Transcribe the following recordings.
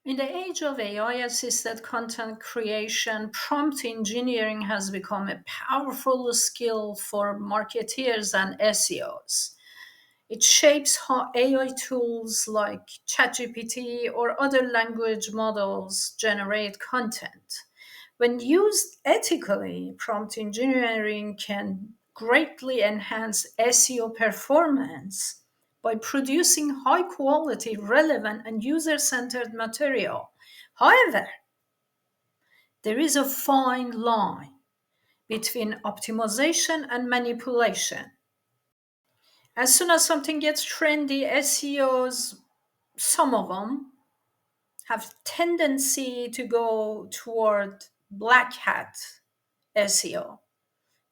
In the age of AI assisted content creation, prompt engineering has become a powerful skill for marketeers and SEOs. It shapes how AI tools like ChatGPT or other language models generate content. When used ethically, prompt engineering can greatly enhance SEO performance by producing high quality, relevant, and user centered material. However, there is a fine line between optimization and manipulation. As soon as something gets trendy, SEOs, some of them, have tendency to go toward black hat SEO.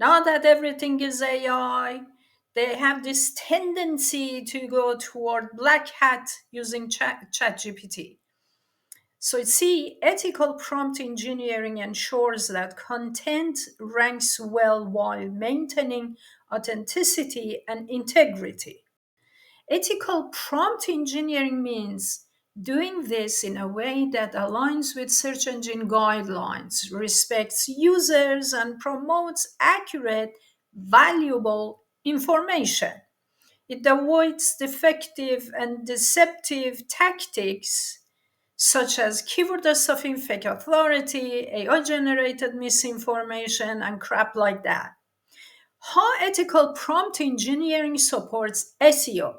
Now that everything is AI, they have this tendency to go toward black hat using ChatGPT. So, see, ethical prompt engineering ensures that content ranks well while maintaining authenticity and integrity. Ethical prompt engineering means doing this in a way that aligns with search engine guidelines, respects users, and promotes accurate, valuable information. It avoids defective and deceptive tactics such as keyword stuffing, fake authority, AI generated misinformation, and crap like that. How ethical prompt engineering supports SEO?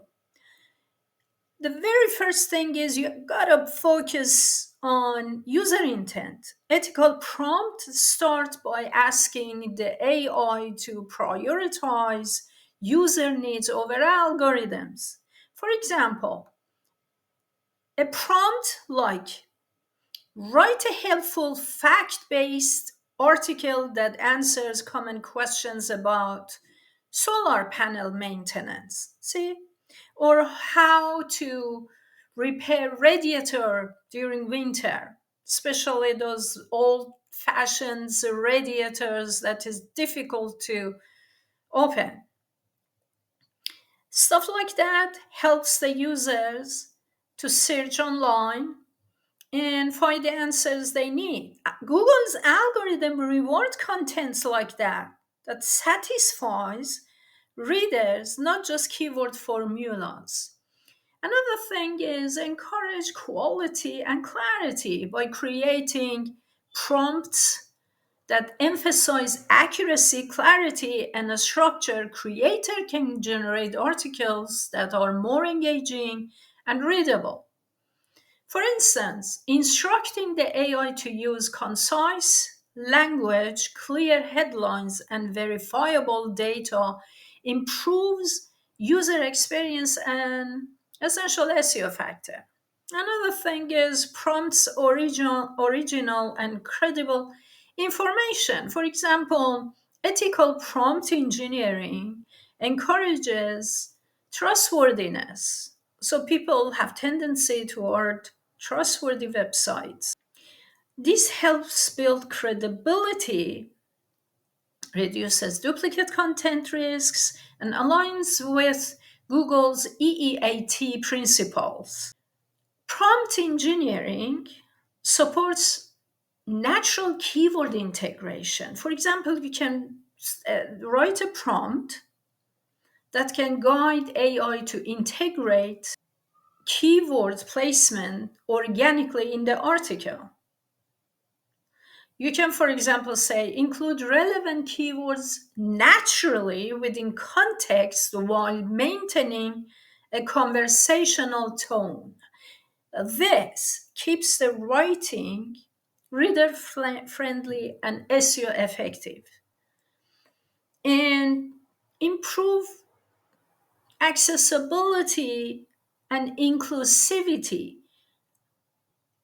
The very first thing is you gotta focus on user intent. Ethical prompt start by asking the AI to prioritize user needs over algorithms. For example, a prompt like write a helpful fact based article that answers common questions about solar panel maintenance. See? Or how to repair radiator during winter, especially those old fashioned radiators that is difficult to open. Stuff like that helps the users to search online and find the answers they need. Google's algorithm reward contents like that satisfies readers, not just keyword formulas. Another thing is encourage quality and clarity by creating prompts that emphasize accuracy, clarity, and a structure. Creator can generate articles that are more engaging and readable. For instance, instructing the AI to use concise language, clear headlines, and verifiable data improves user experience and essential SEO factor. Another thing is prompts original and credible information. For example, ethical prompt engineering encourages trustworthiness. So people have tendency toward trustworthy websites. This helps build credibility, reduces duplicate content risks, and aligns with Google's EEAT principles. Prompt engineering supports natural keyword integration. For example, you can write a prompt that can guide AI to integrate keyword placement organically in the article. You can, for example, say include relevant keywords naturally within context while maintaining a conversational tone. This keeps the writing reader friendly and SEO effective and improve accessibility and inclusivity.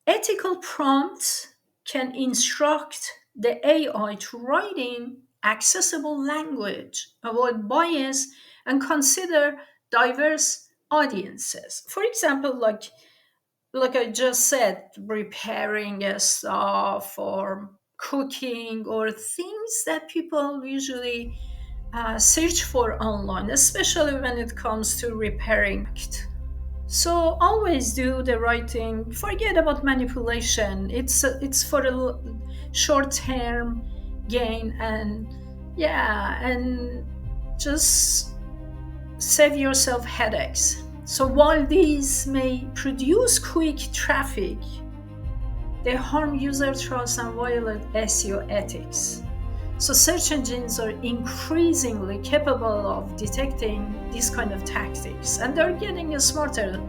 Ethical prompts can instruct the AI to write in accessible language, avoid bias, and consider diverse audiences. For example, like I just said, repairing a stuff or cooking or things that people usually search for online, especially when it comes to repairing. So always do the right thing. Forget about manipulation. It's for a short term gain, and yeah, and just save yourself headaches. So while these may produce quick traffic, they harm user trust and violate SEO ethics. So search engines are increasingly capable of detecting these kind of tactics, and they're getting smarter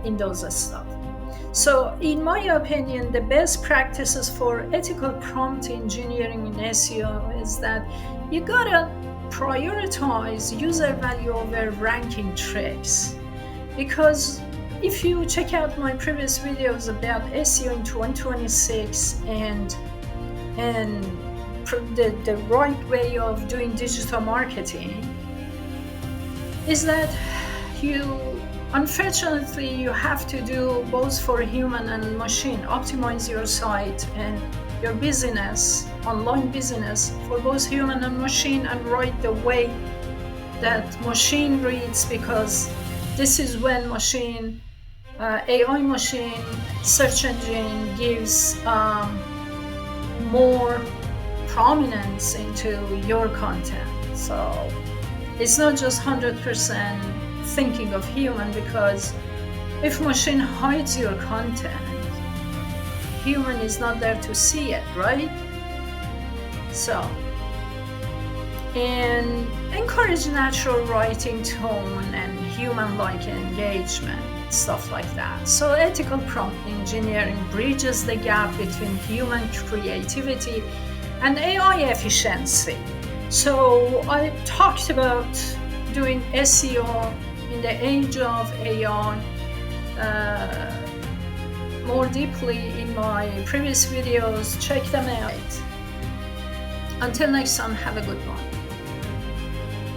in those stuff. So, in my opinion, the best practices for ethical prompt engineering in SEO is that you gotta prioritize user value over ranking tricks. Because if you check out my previous videos about SEO in 2026 and the right way of doing digital marketing, is that you unfortunately you have to do both for human and machine, optimize your site and your business, online business, for both human and machine, and write the way that machine reads, because this is when machine AI machine search engine gives more prominence into your content. So it's not just 100% thinking of human, because if machine hides your content, human is not there to see it, right? So, and encourage natural writing tone and human-like engagement, stuff like that. So ethical prompt engineering bridges the gap between human creativity and AI efficiency. So I talked about doing SEO in the age of AI more deeply in my previous videos. Check them out. Until next time, have a good one.